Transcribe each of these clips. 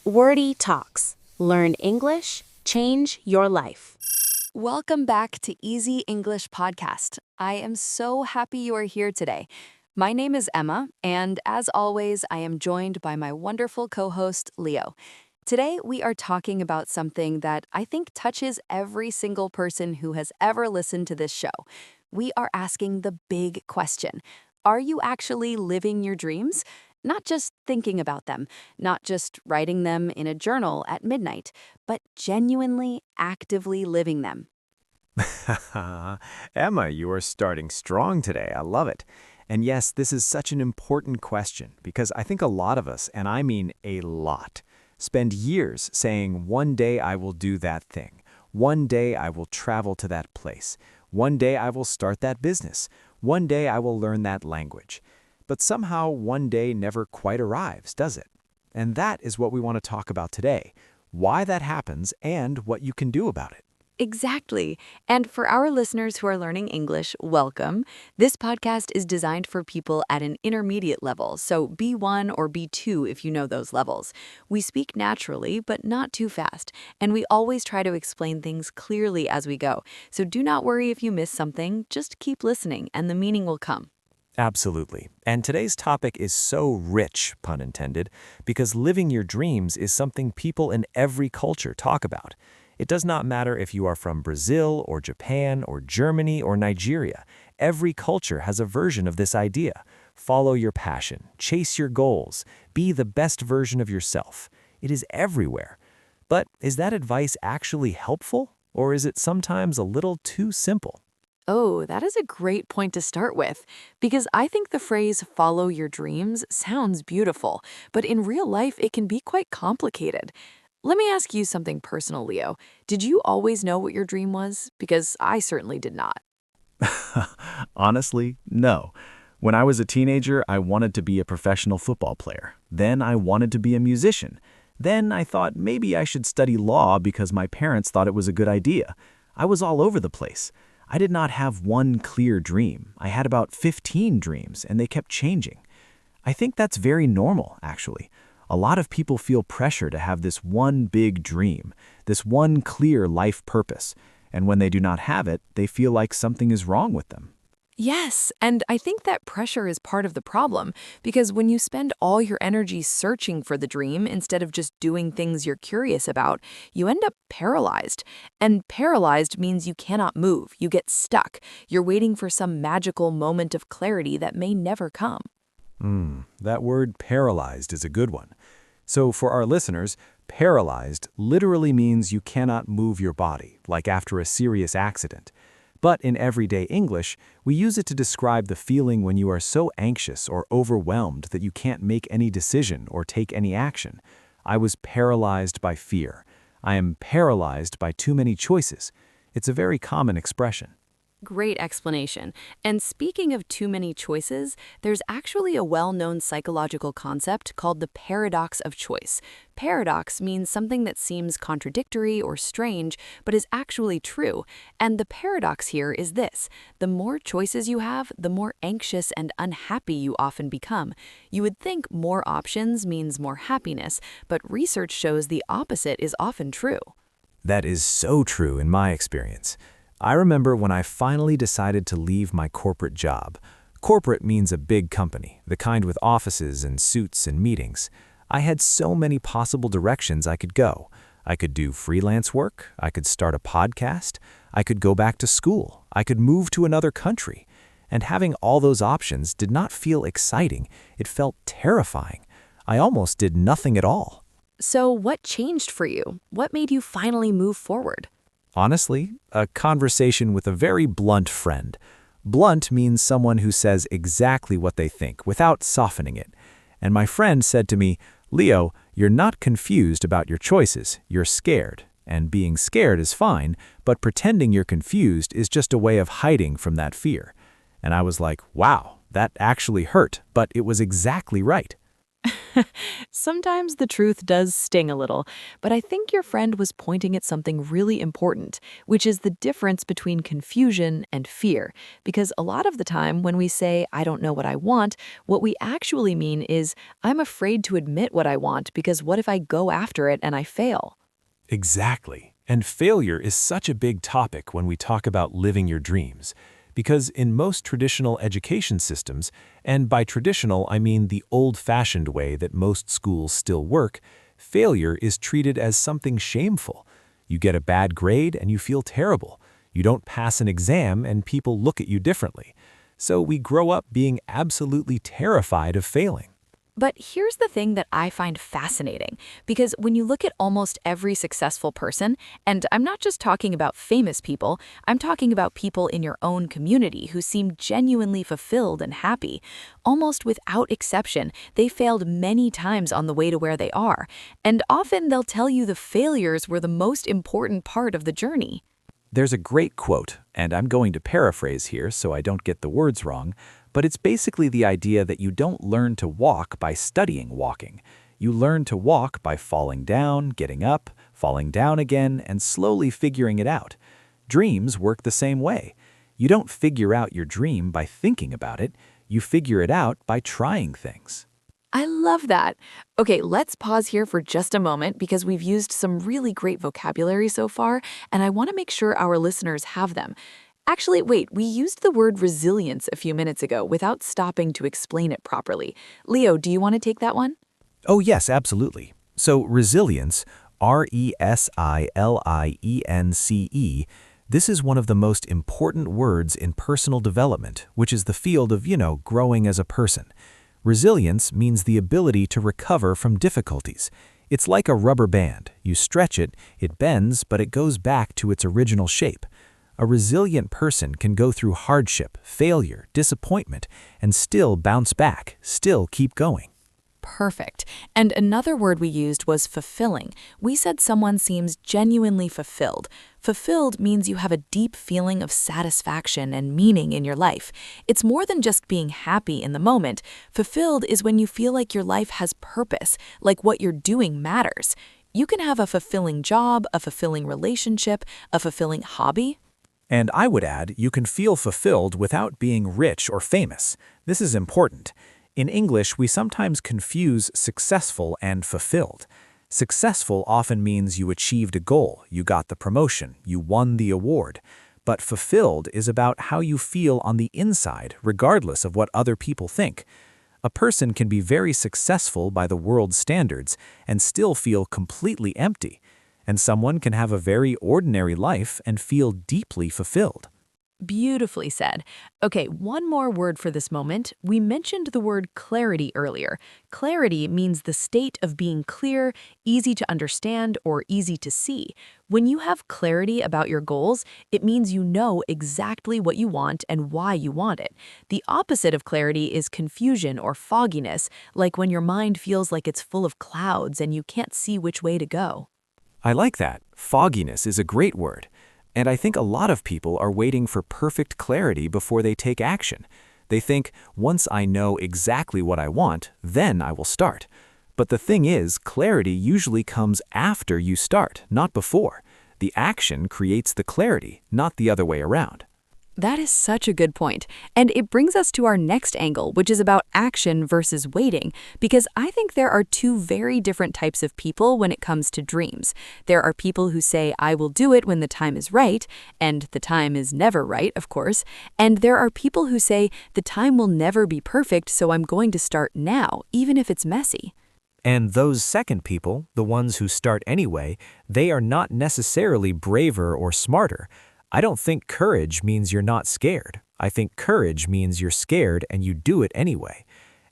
Wordy Talks. Learn English, change your life. Welcome back to Easy English Podcast. I am so happy you are here today. My name is Emma, and as always, I am joined by my wonderful co-host, Leo. Today, we are talking about something that I think touches every single person who has ever listened to this show. We are asking the big question. Are you actually living your dreams? Not just thinking about them, not just writing them in a journal at midnight, but genuinely, actively living them. Emma, you are starting strong today. I love it. And yes, this is such an important question because I think a lot of us, and I mean a lot, spend years saying, one day I will do that thing. One day I will travel to that place. One day I will start that business. One day I will learn that language. But somehow one day never quite arrives, does it? And that is what we want to talk about today, why that happens and what you can do about it. Exactly. And for our listeners who are learning English, welcome. This podcast is designed for people at an intermediate level, so B1 or B2 if you know those levels. We speak naturally, but not too fast, and we always try to explain things clearly as we go. So do not worry if you miss something, just keep listening and the meaning will come. Absolutely. And today's topic is so rich, pun intended, because living your dreams is something people in every culture talk about. It does not matter if you are from Brazil or Japan or Germany or Nigeria. Every culture has a version of this idea. Follow your passion, chase your goals, be the best version of yourself. It is everywhere. But is that advice actually helpful? Or is it sometimes a little too simple? Oh, that is a great point to start with, because I think the phrase follow your dreams sounds beautiful, but in real life it can be quite complicated. Let me ask you something personal, Leo. Did you always know what your dream was? Because I certainly did not. Honestly, no. When I was a teenager, I wanted to be a professional football player. Then I wanted to be a musician. Then I thought maybe I should study law because my parents thought it was a good idea. I was all over the place. I did not have one clear dream. I had about 15 dreams, and they kept changing. I think that's very normal, actually. A lot of people feel pressure to have this one big dream, this one clear life purpose, and when they do not have it, they feel like something is wrong with them. Yes, and I think that pressure is part of the problem, because when you spend all your energy searching for the dream instead of just doing things you're curious about, you end up paralyzed. And paralyzed means you cannot move, you get stuck. You're waiting for some magical moment of clarity that may never come. That word paralyzed is a good one. So for our listeners, paralyzed literally means you cannot move your body, like after a serious accident. But in everyday English, we use it to describe the feeling when you are so anxious or overwhelmed that you can't make any decision or take any action. I was paralyzed by fear. I am paralyzed by too many choices. It's a very common expression. Great explanation. And speaking of too many choices, there's actually a well-known psychological concept called the paradox of choice. Paradox means something that seems contradictory or strange, but is actually true. And the paradox here is this: the more choices you have, the more anxious and unhappy you often become. You would think more options means more happiness, but research shows the opposite is often true. That is so true in my experience. I remember when I finally decided to leave my corporate job. Corporate means a big company, the kind with offices and suits and meetings. I had so many possible directions I could go. I could do freelance work, I could start a podcast, I could go back to school, I could move to another country. And having all those options did not feel exciting, it felt terrifying. I almost did nothing at all. So what changed for you? What made you finally move forward? Honestly, a conversation with a very blunt friend. Blunt means someone who says exactly what they think without softening it. And my friend said to me, "Leo, you're not confused about your choices, you're scared. And being scared is fine, but pretending you're confused is just a way of hiding from that fear." And I was like, wow, that actually hurt, but it was exactly right. Sometimes the truth does sting a little, but I think your friend was pointing at something really important, which is the difference between confusion and fear. Because a lot of the time when we say, I don't know what I want, what we actually mean is, I'm afraid to admit what I want because what if I go after it and I fail? Exactly. And failure is such a big topic when we talk about living your dreams. Because in most traditional education systems, and by traditional I mean the old-fashioned way that most schools still work, failure is treated as something shameful. You get a bad grade and you feel terrible. You don't pass an exam and people look at you differently. So we grow up being absolutely terrified of failing. But here's the thing that I find fascinating, because when you look at almost every successful person, and I'm not just talking about famous people, I'm talking about people in your own community who seem genuinely fulfilled and happy. Almost without exception, they failed many times on the way to where they are, and often they'll tell you the failures were the most important part of the journey. There's a great quote, and I'm going to paraphrase here so I don't get the words wrong, but it's basically the idea that you don't learn to walk by studying walking. You learn to walk by falling down, getting up, falling down again, and slowly figuring it out. Dreams work the same way. You don't figure out your dream by thinking about it. You figure it out by trying things. I love that. Okay, let's pause here for just a moment because we've used some really great vocabulary so far, and I want to make sure our listeners have them. Actually, wait, we used the word resilience a few minutes ago without stopping to explain it properly. Leo, do you want to take that one? Oh yes, absolutely. So resilience, R-E-S-I-L-I-E-N-C-E, this is one of the most important words in personal development, which is the field of, growing as a person. Resilience means the ability to recover from difficulties. It's like a rubber band. You stretch it, it bends, but it goes back to its original shape. A resilient person can go through hardship, failure, disappointment, and still bounce back, still keep going. Perfect. And another word we used was fulfilling. We said someone seems genuinely fulfilled. Fulfilled means you have a deep feeling of satisfaction and meaning in your life. It's more than just being happy in the moment. Fulfilled is when you feel like your life has purpose, like what you're doing matters. You can have a fulfilling job, a fulfilling relationship, a fulfilling hobby. And I would add, you can feel fulfilled without being rich or famous. This is important. In English, we sometimes confuse successful and fulfilled. Successful often means you achieved a goal, you got the promotion, you won the award. But fulfilled is about how you feel on the inside, regardless of what other people think. A person can be very successful by the world's standards and still feel completely empty. And someone can have a very ordinary life and feel deeply fulfilled. Beautifully said. Okay, one more word for this moment. We mentioned the word clarity earlier. Clarity means the state of being clear, easy to understand, or easy to see. When you have clarity about your goals, it means you know exactly what you want and why you want it. The opposite of clarity is confusion or fogginess, like when your mind feels like it's full of clouds and you can't see which way to go. I like that. Fogginess is a great word. And I think a lot of people are waiting for perfect clarity before they take action. They think, once I know exactly what I want, then I will start. But the thing is, clarity usually comes after you start, not before. The action creates the clarity, not the other way around. That is such a good point. And it brings us to our next angle, which is about action versus waiting, because I think there are two very different types of people when it comes to dreams. There are people who say, I will do it when the time is right, and the time is never right, of course. And there are people who say, the time will never be perfect, so I'm going to start now, even if it's messy. And those second people, the ones who start anyway, they are not necessarily braver or smarter. I don't think courage means you're not scared. I think courage means you're scared and you do it anyway.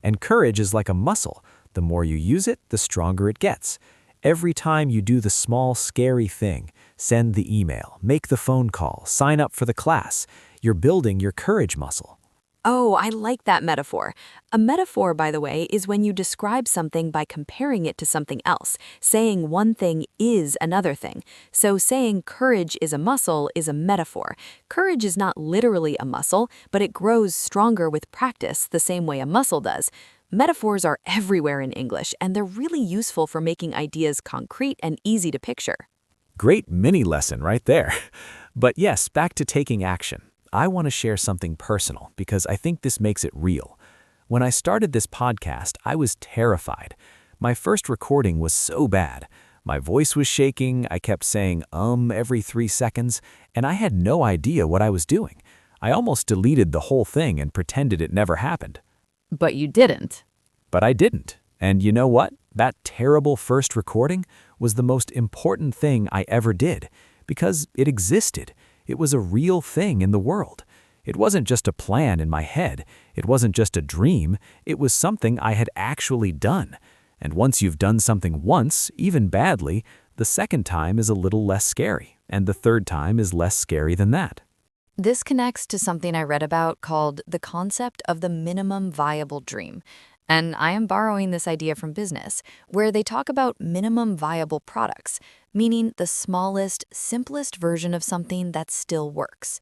And courage is like a muscle. The more you use it, the stronger it gets. Every time you do the small, scary thing, send the email, make the phone call, sign up for the class, you're building your courage muscle. Oh, I like that metaphor. A metaphor, by the way, is when you describe something by comparing it to something else, saying one thing is another thing. So saying courage is a muscle is a metaphor. Courage is not literally a muscle, but it grows stronger with practice the same way a muscle does. Metaphors are everywhere in English, and they're really useful for making ideas concrete and easy to picture. Great mini lesson right there. But yes, back to taking action. I want to share something personal because I think this makes it real. When I started this podcast, I was terrified. My first recording was so bad. My voice was shaking, I kept saying every 3 seconds, and I had no idea what I was doing. I almost deleted the whole thing and pretended it never happened. But you didn't. But I didn't. And you know what? That terrible first recording was the most important thing I ever did because it existed. It was a real thing in the world. It wasn't just a plan in my head. It wasn't just a dream. It was something I had actually done. And once you've done something once, even badly, the second time is a little less scary, and the third time is less scary than that. This connects to something I read about called the concept of the minimum viable dream. And I am borrowing this idea from business, where they talk about minimum viable products, meaning the smallest, simplest version of something that still works.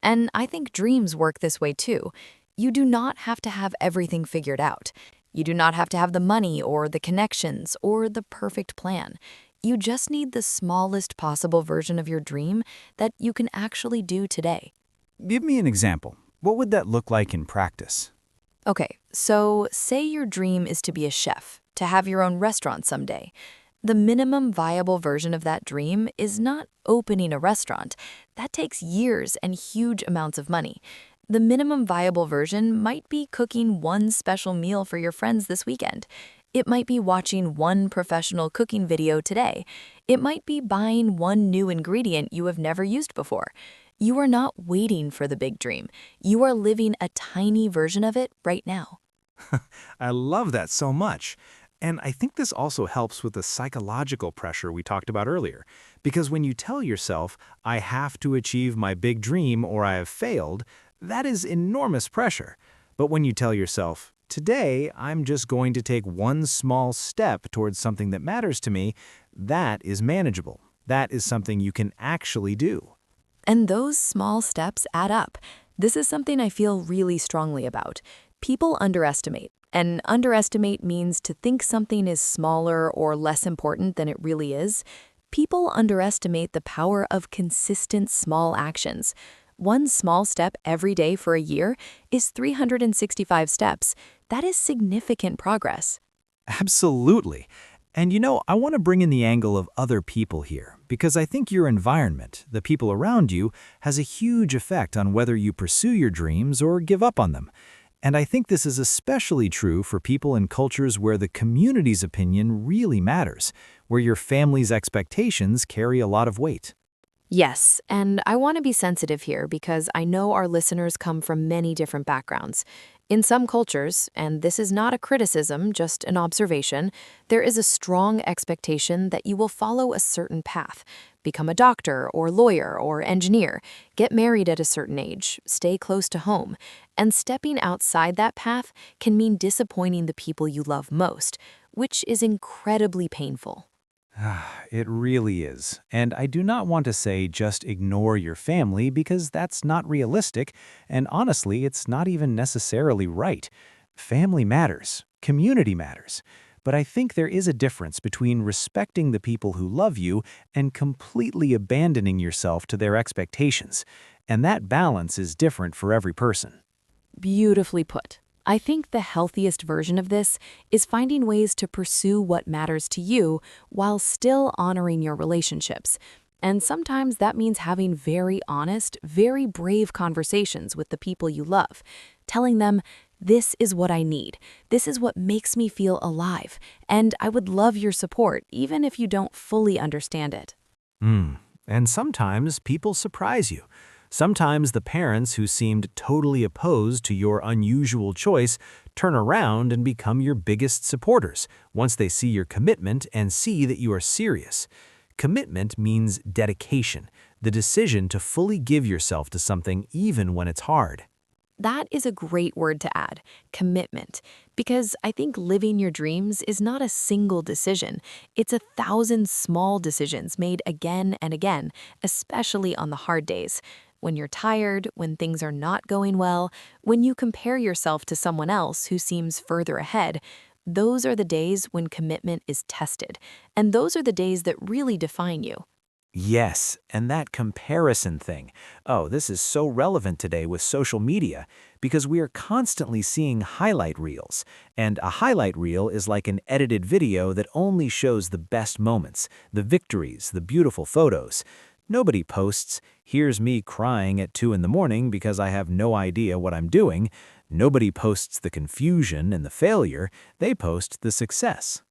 And I think dreams work this way too. You do not have to have everything figured out. You do not have to have the money or the connections or the perfect plan. You just need the smallest possible version of your dream that you can actually do today. Give me an example. What would that look like in practice? Okay, so say your dream is to be a chef, to have your own restaurant someday. The minimum viable version of that dream is not opening a restaurant. That takes years and huge amounts of money. The minimum viable version might be cooking one special meal for your friends this weekend. It might be watching one professional cooking video today. It might be buying one new ingredient you have never used before. You are not waiting for the big dream. You are living a tiny version of it right now. I love that so much. And I think this also helps with the psychological pressure we talked about earlier. Because when you tell yourself, I have to achieve my big dream or I have failed, that is enormous pressure. But when you tell yourself, today I'm just going to take one small step towards something that matters to me, that is manageable. That is something you can actually do. And those small steps add up. This is something I feel really strongly about. People underestimate, and underestimate means to think something is smaller or less important than it really is. People underestimate the power of consistent small actions. One small step every day for a year is 365 steps. That is significant progress. Absolutely. And I want to bring in the angle of other people here, because I think your environment, the people around you, has a huge effect on whether you pursue your dreams or give up on them. And I think this is especially true for people in cultures where the community's opinion really matters, where your family's expectations carry a lot of weight. Yes, and I want to be sensitive here because I know our listeners come from many different backgrounds. In some cultures, and this is not a criticism, just an observation, there is a strong expectation that you will follow a certain path, become a doctor or lawyer or engineer, get married at a certain age, stay close to home, and stepping outside that path can mean disappointing the people you love most, which is incredibly painful. It really is. And I do not want to say just ignore your family because that's not realistic, and honestly, it's not even necessarily right. Family matters, community matters, but I think there is a difference between respecting the people who love you and completely abandoning yourself to their expectations, and that balance is different for every person. Beautifully put. I think the healthiest version of this is finding ways to pursue what matters to you while still honoring your relationships. And sometimes that means having very honest, very brave conversations with the people you love, telling them, this is what I need, this is what makes me feel alive, and I would love your support even if you don't fully understand it. And sometimes people surprise you. Sometimes the parents who seemed totally opposed to your unusual choice turn around and become your biggest supporters once they see your commitment and see that you are serious. Commitment means dedication, the decision to fully give yourself to something even when it's hard. That is a great word to add, commitment, because I think living your dreams is not a single decision. It's 1,000 small decisions made again and again, especially on the hard days. when you're tired, when things are not going well, when you compare yourself to someone else who seems further ahead. Those are the days when commitment is tested, and those are the days that really define you. Yes, and that comparison thing. Oh, this is so relevant today with social media because we are constantly seeing highlight reels. And a highlight reel is like an edited video that only shows the best moments, the victories, the beautiful photos. Nobody posts, "Here's me crying at 2 in the morning because I have no idea what I'm doing." Nobody posts the confusion and the failure. They post the success.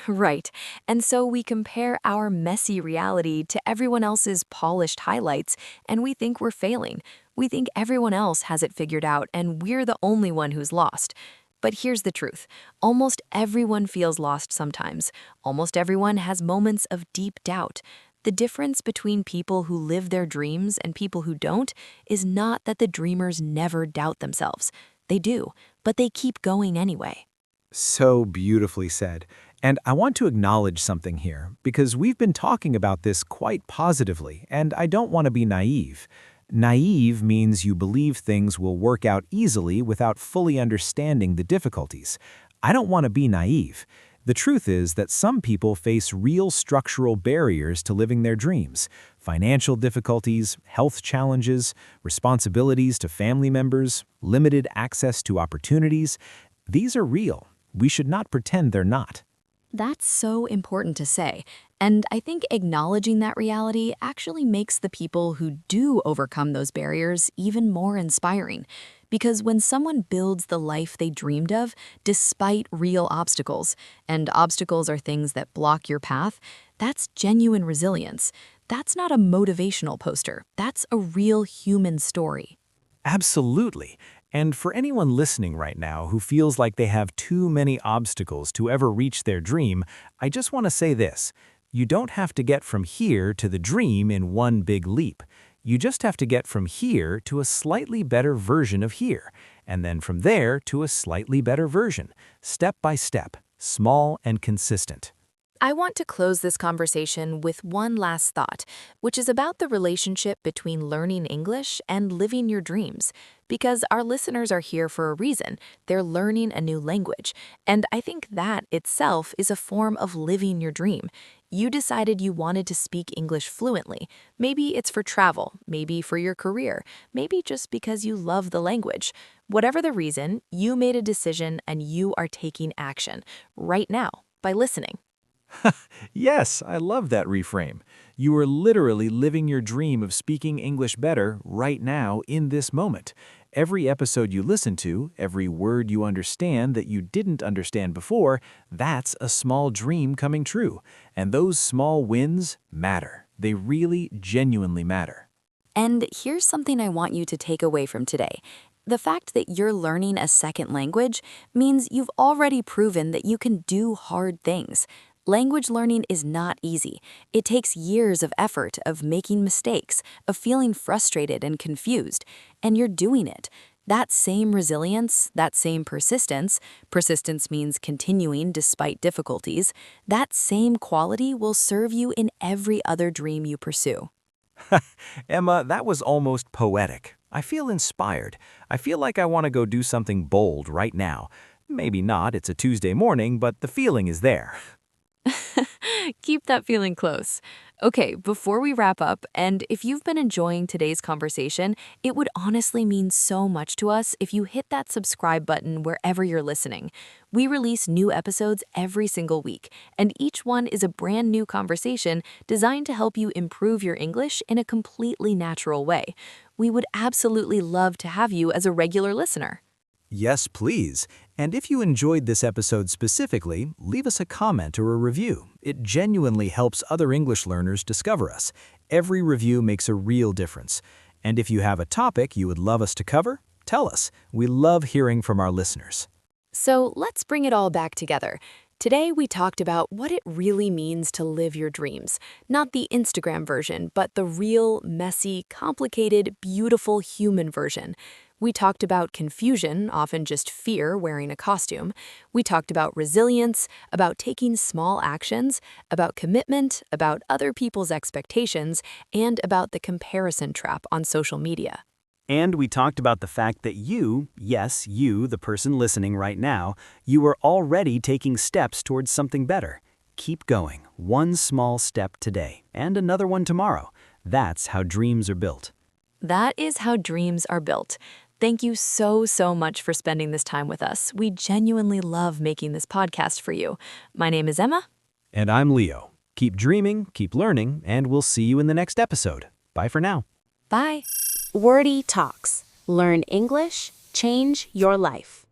Right. And so we compare our messy reality to everyone else's polished highlights, and we think we're failing. We think everyone else has it figured out, and we're the only one who's lost. But here's the truth. Almost everyone feels lost sometimes. Almost everyone has moments of deep doubt. The difference between people who live their dreams and people who don't is not that the dreamers never doubt themselves. They do, but they keep going anyway. So beautifully said. And I want to acknowledge something here, because we've been talking about this quite positively, and I don't want to be naive. Naive means you believe things will work out easily without fully understanding the difficulties. I don't want to be naive. The truth is that some people face real structural barriers to living their dreams. Financial difficulties, health challenges, responsibilities to family members, limited access to opportunities. These are real. We should not pretend they're not. That's so important to say, and I think acknowledging that reality actually makes the people who do overcome those barriers even more inspiring. Because when someone builds the life they dreamed of, despite real obstacles, and obstacles are things that block your path, that's genuine resilience. That's not a motivational poster. That's a real human story. Absolutely. And for anyone listening right now who feels like they have too many obstacles to ever reach their dream, I just want to say this. You don't have to get from here to the dream in one big leap. You just have to get from here to a slightly better version of here, and then from there to a slightly better version, step by step, small and consistent. I want to close this conversation with one last thought, which is about the relationship between learning English and living your dreams. Because our listeners are here for a reason. They're learning a new language. And I think that itself is a form of living your dream. You decided you wanted to speak English fluently. Maybe it's for travel, maybe for your career, maybe just because you love the language. Whatever the reason, you made a decision and you are taking action right now by listening. Yes, I love that reframe. You are literally living your dream of speaking English better right now in this moment. Every episode you listen to, every word you understand that you didn't understand before, that's a small dream coming true. And those small wins matter. They really, genuinely matter. And here's something I want you to take away from today. The fact that you're learning a second language means you've already proven that you can do hard things. Language learning is not easy. It takes years of effort, of making mistakes, of feeling frustrated and confused, and you're doing it. That same resilience, that same persistence means continuing despite difficulties, that same quality will serve you in every other dream you pursue. Emma, that was almost poetic. I feel inspired. I feel like I want to go do something bold right now. Maybe not, it's a Tuesday morning, but the feeling is there. Keep that feeling close. Okay, before we wrap up, and if you've been enjoying today's conversation, it would honestly mean so much to us if you hit that subscribe button wherever you're listening. We release new episodes every single week, and each one is a brand new conversation designed to help you improve your English in a completely natural way. We would absolutely love to have you as a regular listener. Yes, please. And if you enjoyed this episode specifically, leave us a comment or a review. It genuinely helps other English learners discover us. Every review makes a real difference. And if you have a topic you would love us to cover, tell us. We love hearing from our listeners. So let's bring it all back together. Today we talked about what it really means to live your dreams. Not the Instagram version, but the real, messy, complicated, beautiful human version. We talked about confusion, often just fear wearing a costume. We talked about resilience, about taking small actions, about commitment, about other people's expectations, and about the comparison trap on social media. And we talked about the fact that you, yes, you, the person listening right now, you are already taking steps towards something better. Keep going, one small step today, and another one tomorrow. That's how dreams are built. That is how dreams are built. Thank you so much for spending this time with us. We genuinely love making this podcast for you. My name is Emma. And I'm Leo. Keep dreaming, keep learning, and we'll see you in the next episode. Bye for now. Bye. Wordy Talks. Learn English, change your life.